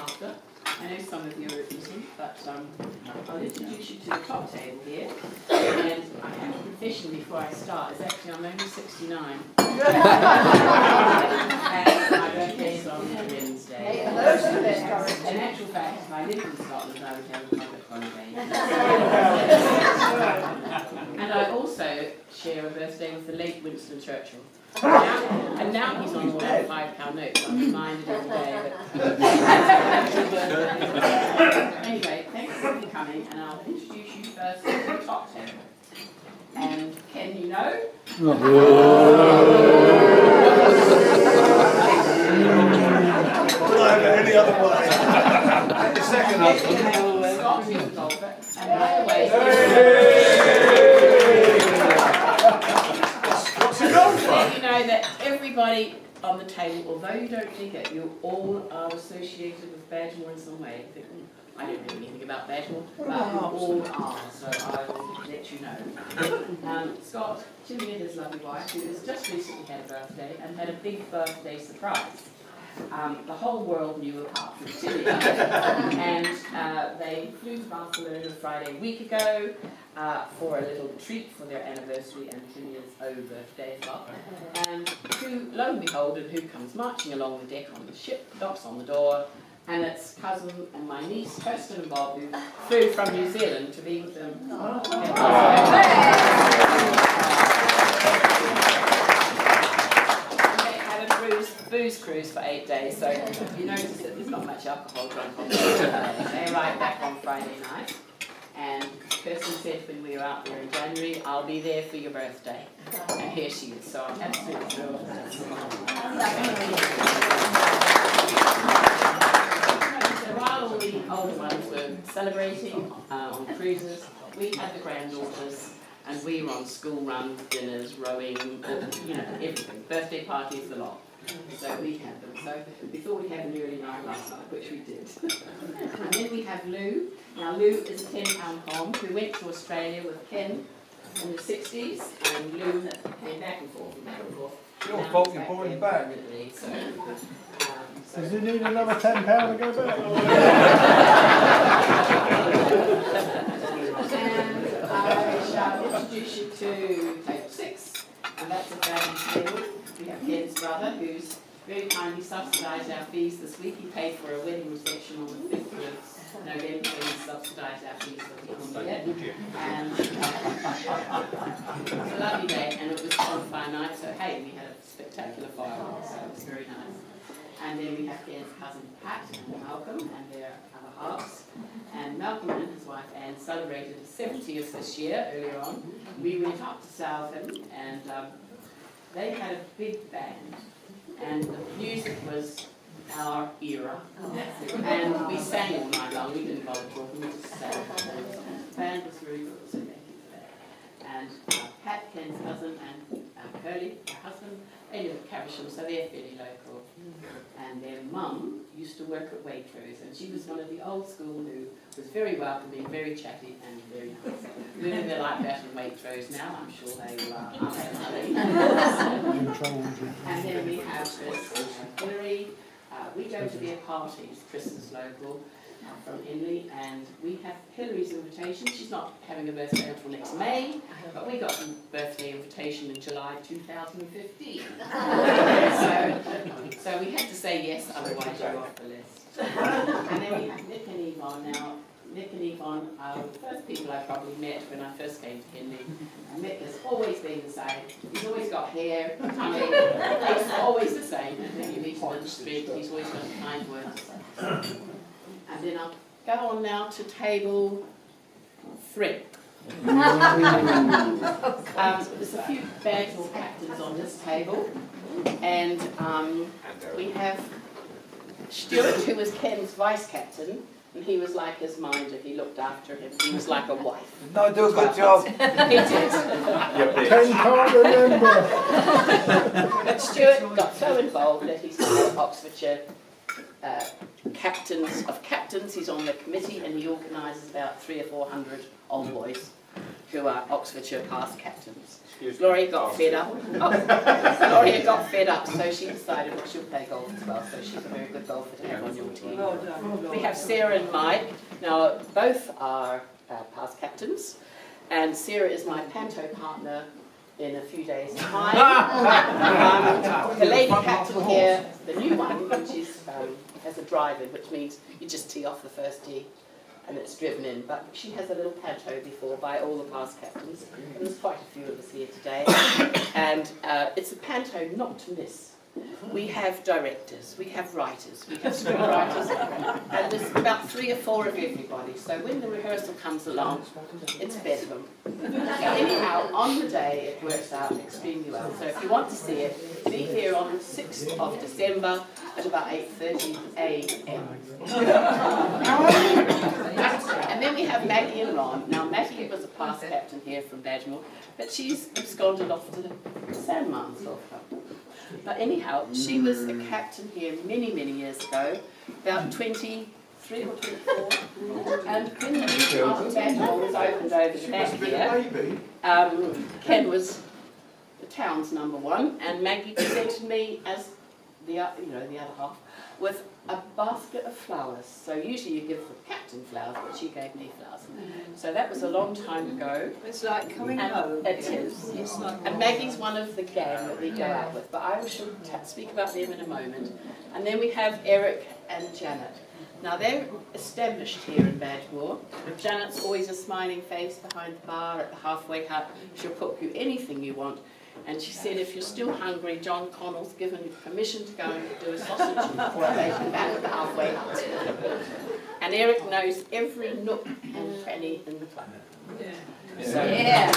after. I know some of you are eating, but I'll introduce you to the top table here. And I have a confession before I start, is actually I'm only 69. And my birthday is on Wednesday. In actual fact, if I lived in Scotland, I would have a public holiday. And I also share a birthday with the late Winston Churchill. And now he's on all our £5 notes. I'm reminded every day that. Anyway, thanks for coming, and I'll introduce you first to the top table. And Ken, you know? Any other way? The second husband. Scott, who's a golfer, and by the way. Let you know that everybody on the table, although you don't think it, you all are associated with Badgemore in some way. I don't know anything about Badgemore, but you all are, so I will let you know. Scott, Jimmy and his lovely wife, who has just recently had a birthday and had a big birthday surprise. The whole world knew apart from Tilly. And they flew to Barcelona Friday a week ago for a little treat for their anniversary and Tilly's birthday as well. And who, lo and behold, and who comes marching along the deck on the ship, knocks on the door, and it's cousin and my niece, Kirsten and Bob, who flew from New Zealand to be with them. Booze cruise for 8 days, so you notice that there's not much alcohol drunk on the day. They arrived back on Friday night, and Kirsten said when we were out there in January, I'll be there for your birthday. And here she is, so I'm absolutely thrilled with that. So while all the older ones were celebrating on cruises, we had the granddaughters. And we were on school run, dinners, rowing, everything. Birthday parties, the lot. So we had them. So we thought we'd have an early night last night, which we did. And then we have Lou. Now Lou is a 10-pound pom who went to Australia with Ken in the 60s, and Lou came back and forth. Your fault you're boring back. Does he need another £10 to go back? I shall introduce you to table 6, and that's a family table. We have Ken's brother, who's very kindly subsidised our fees this week. He paid for a wedding reception on the 5th of November, and he subsidised our fees for the year. And it was a lovely day, and it was on fire night, so hey, we had a spectacular fireworks, so it was very nice. And then we have Ken's cousin Pat and Malcolm and their other halves. And Malcolm and his wife Anne celebrated his 70th this year, earlier on. We went up to Southampton and they had a big band. And the music was our era. And we sang all night long. We didn't bother talking, we just sang. The band was very good, so thank you for that. And Pat, Ken's cousin, and Curly, her husband, they live at Caversham, so they're fairly local. And their mum used to work at Waitrose, and she was one of the old school who was very welcoming, very chatty, and very nice. Living their life out in Waitrose now, I'm sure they will And then we have this Hillary. We go to their parties, Christmas local, from Henley, and we have Hillary's invitation. She's not having a birthday until next May, but we got a birthday invitation in July 2015. So we had to say yes, otherwise you're off the list. And then we have Nick and Yvonne. Now, Nick and Yvonne are the first people I probably met when I first came to Henley. And Nick has always been the same. He's always got hair. I mean, he's always the same. And then you meet him on the street, he's always got kind words. And then I'll go on now to table 3. There's a few Badgemore captains on this table, and we have Stuart, who was Ken's vice captain, and he was like his minder. He looked after him. He was like a wife. No, do a good job. He did. 10 can't remember. But Stuart got so involved that he's the Oxfordshire captains of captains. He's on the committee, and he organises about 300 or 400 old boys who are Oxfordshire past captains. Gloria got fed up. Gloria got fed up, so she decided that she'll play golf as well. So she's a very good golfer to have on your team. We have Sarah and Mike. Now, both are past captains, and Sarah is my panto partner in a few days' time. The lady captain here, the new one, which is has a drive-in, which means you just tee off the first tee and it's driven in. But she has a little panto before by all the past captains, and there's quite a few of us here today. And it's a panto not to miss. We have directors, we have writers, we have scriptwriters, and there's about 3 or 4 of everybody. So when the rehearsal comes along, it's bedlam. Anyhow, on the day it works out extremely well. So if you want to see it, be here on the 6th of December at about 8:30 a.m. And then we have Maggie and Ron. Now Maggie was a past captain here from Badgemore, but she's absconded off to the Sandmines of her. But anyhow, she was a captain here many, many years ago, about 23 or 24. And when the new part of Badgemore was opened over the back here, Ken was the town's #1, and Maggie presented me as the other half with a basket of flowers. So usually you give the captain flowers, but she gave me flowers. So that was a long time ago. It's like coming home. It is, yes. And Maggie's one of the gang that we go out with, but I shall speak about them in a moment. And then we have Eric and Janet. Now they're established here in Badgemore. Janet's always a smiling face behind the bar at the halfway hut. She'll cook you anything you want. And she said, if you're still hungry, John Connell's given you permission to go and do a sausage or a bacon back at the halfway hut. And Eric knows every nook and cranny in the club. So, Yeah.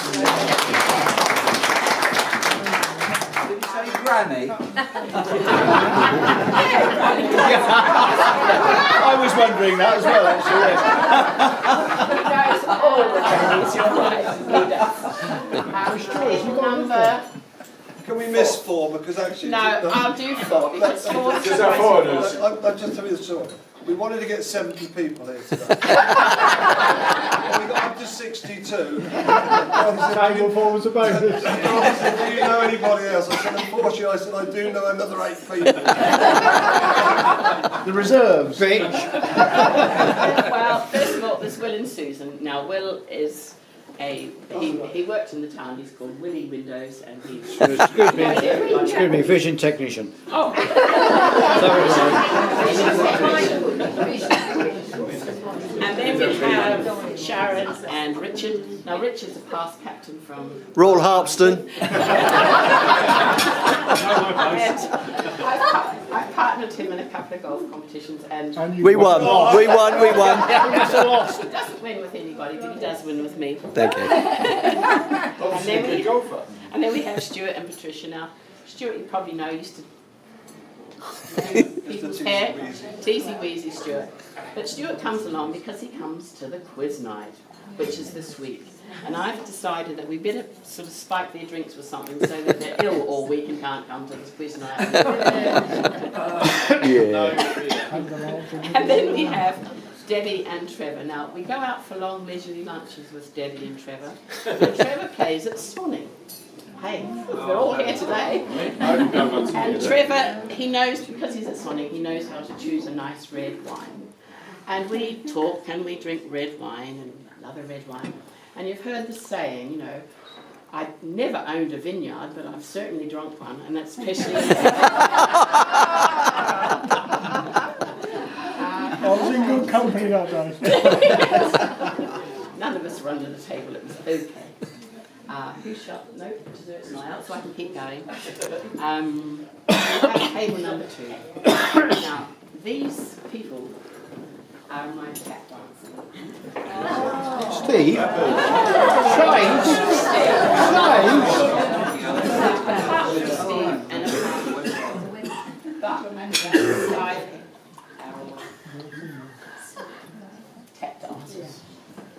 Did you say granny? I was wondering that as well, actually. He knows all the crannies, you're right. He does. Number... Can we miss 4? Because actually... No, I'll do 4, because 4 is... I'll just tell you the story. We wanted to get 70 people here today. We got up to 62. Table 4 was a bonus. Do you know anybody else? I said, unfortunately, I do know another 8 people. The reserves. Well, first of all, there's Will and Susan. Now, Will is he worked in the town. He's called Willie Windows, and he's... Excuse me, vision technician. Oh! And then we have Sharon and Richard. Now, Richard's a past captain from... Royal Harpston. I've partnered him in a couple of golf competitions, and We won. We won. he doesn't win with anybody, but he does win with me. Thank you. And then we have Stuart and Patricia. Now, Stuart, you probably know, used to people's hair, teasy weezy Stuart. But Stuart comes along because he comes to the quiz night, which is this week. And I've decided that we better sort of spike their drinks with something so that they're ill all week and can't come to this quiz night. And then we have Debbie and Trevor. Now, we go out for long leisurely lunches with Debbie and Trevor. And Trevor plays at Swanning. Hey, we're all here today. And Trevor, he knows, because he's at Swanning, he knows how to choose a nice red wine. And we talk and we drink red wine, and love a red wine. And you've heard the saying, you know, I've never owned a vineyard, but I've certainly drunk one, and that's especially... I was in good company that day. None of us were under the table, it was okay. Who shot? No, dessert's not out, so I can keep going. We have table number 2. Now, these people are my tap dancers. Steve? Shines? Steve and but beside our tap dancers.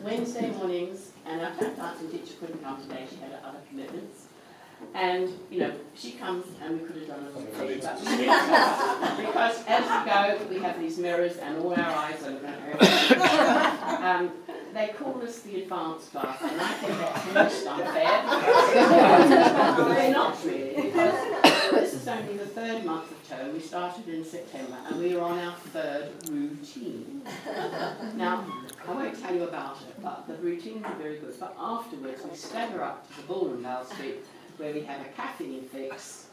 Wednesday mornings, and our tap dancing teacher couldn't come today, she had other commitments. And, you know, she comes and we could have done a little thing about because as we go, we have these mirrors and all our eyes are looking at her. they call us the advanced class, and I think that's most unfair. They're not really, because this is only the third month of term. We started in September, and we are on our third routine. Now, I won't tell you about it, but the routines are very good. But afterwards, we stagger up to the ballroom Dale Street, where we have a caffeine fix,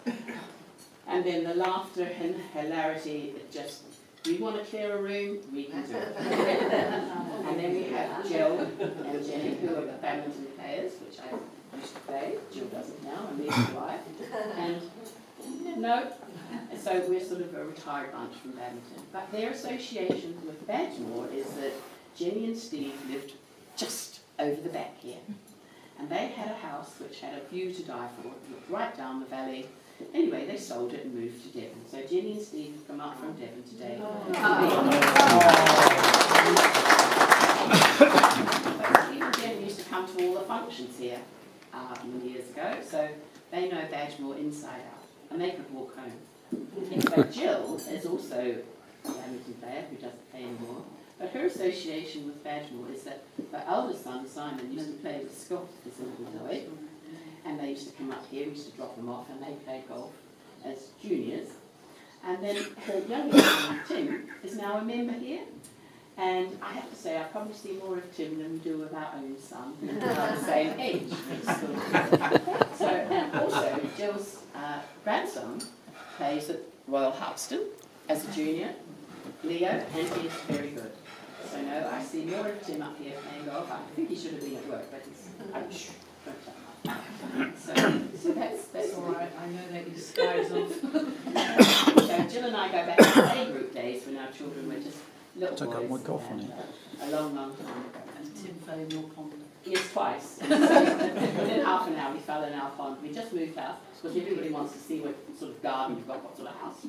and then the laughter and hilarity, it just, we want to clear a room, we can do it. And then we have Jill and Jenny, who are the badminton players, which I used to play. Jill doesn't now, and neither do I. And no, so we're sort of a retired bunch from badminton. But their association with Badgemore is that Jenny and Steve lived just over the back here. And they had a house which had a view to die for, it looked right down the valley. Anyway, they sold it and moved to Devon. So Jenny and Steve have come up from Devon today. Steve and Jenny used to come to all the functions here many years ago, so they know Badgemore inside out, and they could walk home. In fact, Jill is also a badminton player who doesn't play anymore. But her association with Badgemore is that her eldest son, Simon, used to play with Scott as a little boy. And they used to come up here, we used to drop them off, and they played golf as juniors. And then her youngest son, Tim, is now a member here. And I have to say, I probably see more of Tim than we do of our own son, who are the same age. So, and also, Jill's grandson plays at Royal Harpston as a junior, Leo, and he's very good. So no, I see more of Tim up here playing golf. I think he should have been at work, but he's, so that's all right. I know that you disguise off. So Jill and I go back to playgroup days when our children were just little boys. Took up my golf on it. A long, long time ago. And Tim fell in your pond. Yes, twice. So within half an hour we fell in our pond. We just moved house because everybody wants to see what sort of garden we've got, what sort of house.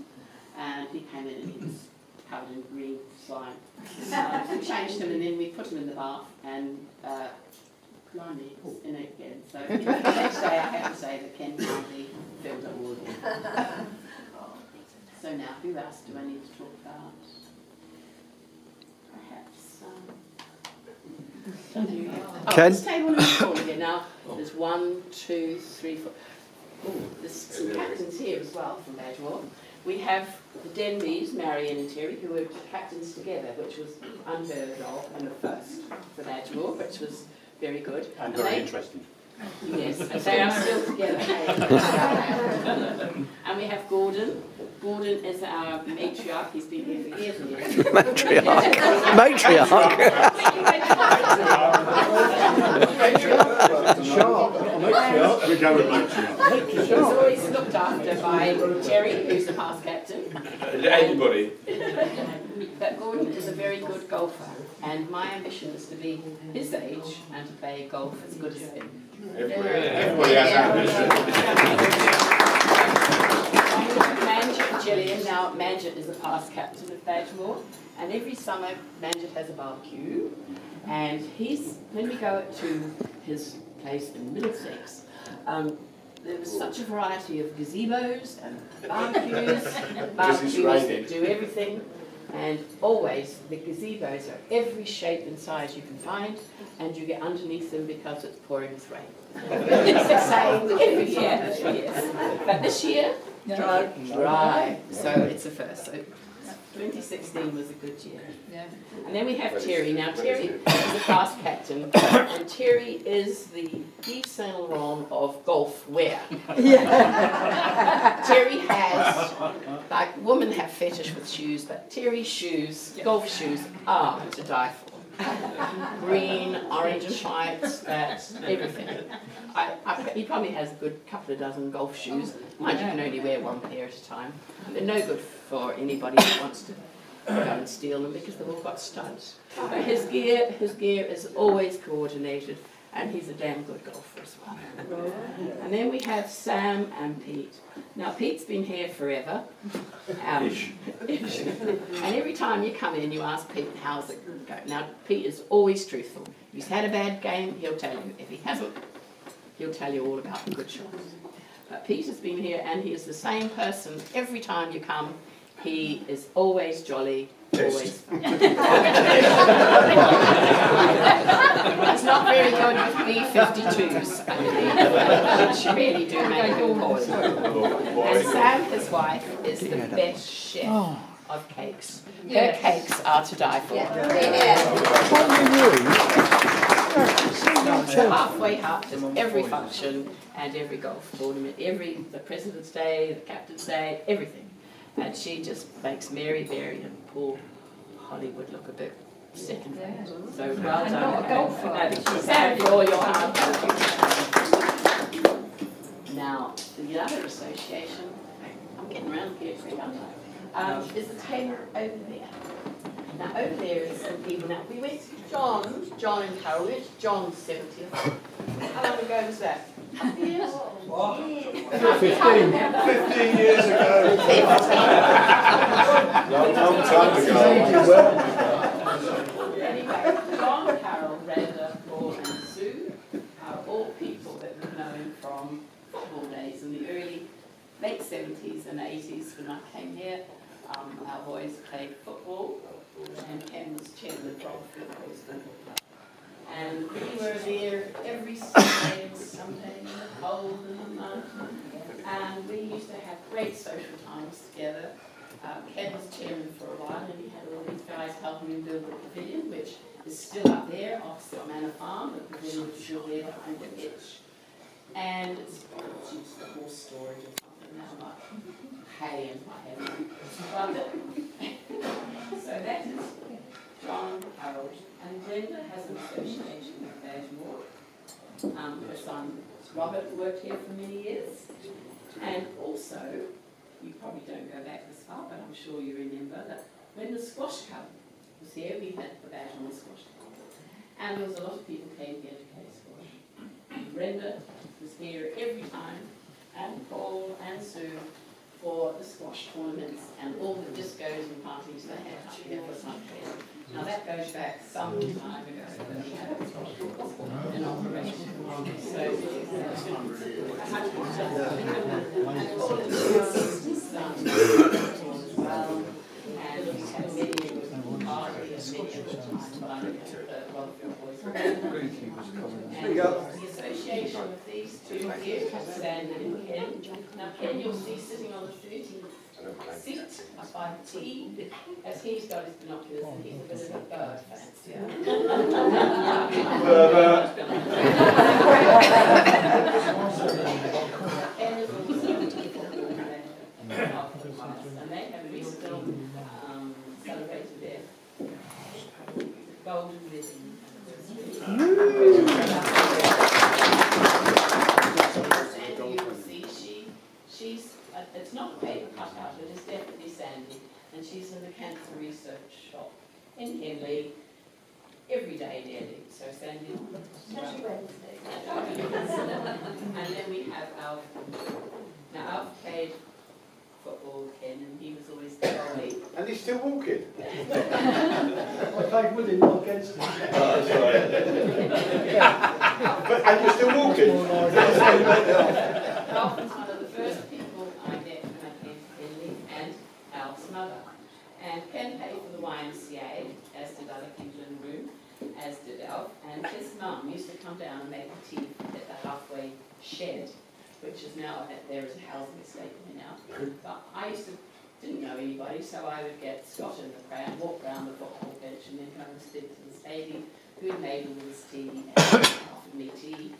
And he came in and he was covered in green slime. We changed him and then we put him in the bath and blimey, it's in it again. So the next day I have to say that Ken finally filled it all in. So now, who else do I need to talk about? Perhaps Ken? this table is full again. Now, there's 1, 2, 3, 4. Oh, there's some captains here as well from Badgemore. We have the Denbys, Marion and Terry, who were captains together, which was unheard of in the first for Badgemore, which was very good. And very interesting. Yes, and they are still together. And we have Gordon. Gordon is our matriarch. He's been here for years and years. Matriarch. Matriarch. We go with matriarch. He's always looked after by Terry, who's the past captain. Anybody. But Gordon is a very good golfer, and my ambition is to be his age and to play golf as good as him. Everybody has ambition. Manjit Gillian, now Manjit is the past captain of Badgemore, and every summer Manjit has a barbecue, and when we go to his place in Middlesex, there was such a variety of gazebos and barbecues that do everything. And always the gazebos are every shape and size you can find, and you get underneath them because it's pouring with rain. It's the same every year. Yes. But this year, dry. So it's a first. So 2016 was a good year. Yeah. And then we have Terry. Now Terry is the past captain, and Terry is the Yves Saint Laurent of golf wear. Terry has, like women have fetish with shoes, but Terry's shoes, golf shoes, are to die for. Green, orange and white, everything. He probably has a good couple of dozen golf shoes. Mind you can only wear one pair at a time. They're no good for anybody who wants to go and steal them because they've all got studs. But his gear is always coordinated, and he's a damn good golfer as well. And then we have Sam and Pete. Now Pete's been here forever. And every time you come in, you ask Pete, how's it going? Now Pete is always truthful. If he's had a bad game, he'll tell you. If he hasn't, he'll tell you all about the good shots. But Pete has been here, and he is the same person every time you come. He is always jolly, always fun. She really do make good boys. And Sam, his wife, is the best chef of cakes. Her cakes are to die for. She's halfway up to every function and every golf tournament, the President's Day, the Captain's Day, everything. And she just makes Mary, Barry and poor Hollywood look a bit second rate. So well done. Sam, for all your hard work. Now, the other association, I'm getting around here quick, aren't I? Is the table over there. Now, over there is some people. Now, we went to John and Carol. We went to John's 70th. How long ago was that? Years? What? 15 years ago. Long time ago. Anyway, John, Carol, Brenda, Paul and Sue are all people that we've known from football days in the late 70s and 80s when I came here. Our boys played football and Ken was chairman of the football club. And we were there every Saturday and Sunday in the cold and the mud. And we used to have great social times together. Ken was chairman for a while and he had all these guys helping him build the pavilion, which is still up there opposite Manor Farm. The pavilion is still there behind the ditch. And it's just a horse storage or something now, like hay and what have you. So that is John, Harold, and Brenda has an association with Badgemore. Her son Robert worked here for many years. And also, you probably don't go back this far, but I'm sure you remember that when the squash club was here, we had the Badgemore squash club. And there was a lot of people came here to play squash. Brenda was here every time, and Paul and Sue, for the squash tournaments and all the discos and parties they had up here for Sunday. Now that goes back some time ago when we had a squash in operation. So, and all of the sisters done as well. And we had many of them party and many of the time, but I know a lot of your boys were and the association with these two here, Sandy and Ken. Now Ken you'll see sitting on the 30 seat up by the tee, as he's got his binoculars and he's a bit of a bird fancier. Ken is also and they have recently celebrated their golden wedding. Sandy, you will see, she's, it's not a paper cutout, it is definitely Sandy, and she's in the cancer research shop in Henley every day nearly. So Sandy, and then we have Alf. Now Alf played football, Ken, and he was always the goalie. And he's still walking. I played with him, not against him. Oh, sorry. And you're still walking? Alf was one of the first people I met when I came to Henley, and Alf's mother. And Ken paid for the YMCA, as did other people in the room, as did Alf. And his mum used to come down and make the tea at the halfway shed, which is now, there is a housing estate there now. But I didn't know anybody, so I would get Scott in the pram, walk around the football pitch, and then go and speak to this lady who had made all this tea and offered me tea.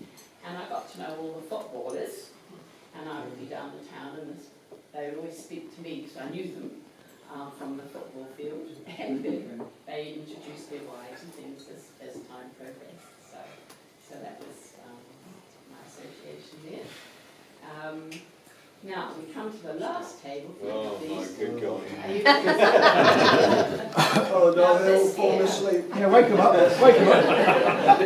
And I got to know all the footballers, and I would be down the town, and they would always speak to me because I knew them from the football field, and they introduced their wives and things as time progressed. So that was my association there. Now we come to the last table. Oh my good God. Oh no, they're all falling asleep. Yeah, wake them up, wake them up.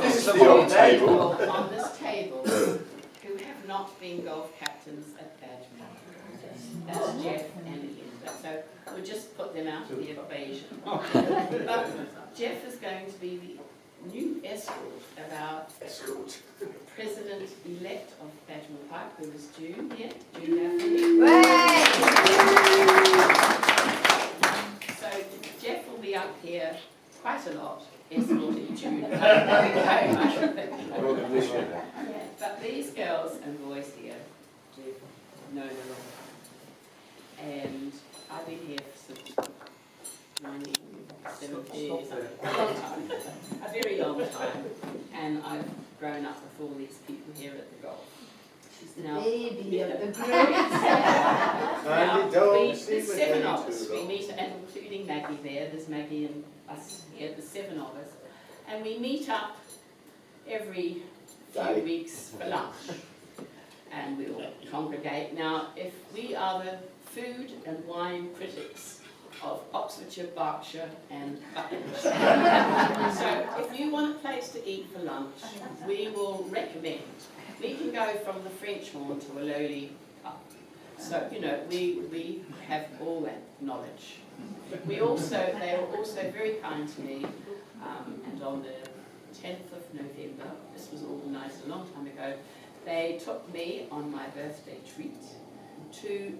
This is the old table. On this table who have not been golf captains at Badgemore. That's Jeff and Ian. So we'll just put them out of the equation. But Jeff is going to be the new escort of our President-elect of Badgemore Park, who is June here. June Anthony. So Jeff will be up here quite a lot, escorting June. I wrote them this year. Yeah. But these girls and boys here, we've known a lot. And I've been here since 1970, a long time, a very long time. And I've grown up with all these people here at the golf. Now, Baby of the group. now, don't there's seem 7 to of be us, too we long. meet, and including Maggie there, there's Maggie and us here, there's 7 of us. And we meet up every few Day. weeks for lunch. And we all congregate. Now, if we are the food and wine critics of Oxfordshire, Berkshire and Buckinghamshire. So if you want a place to eat for lunch, we will recommend. We can go from the French Horn to a lowly pub. So, you know, we have all that knowledge. They were also very kind to me, and on the 10th of November, this was organised a long time ago, they took me on my birthday treat to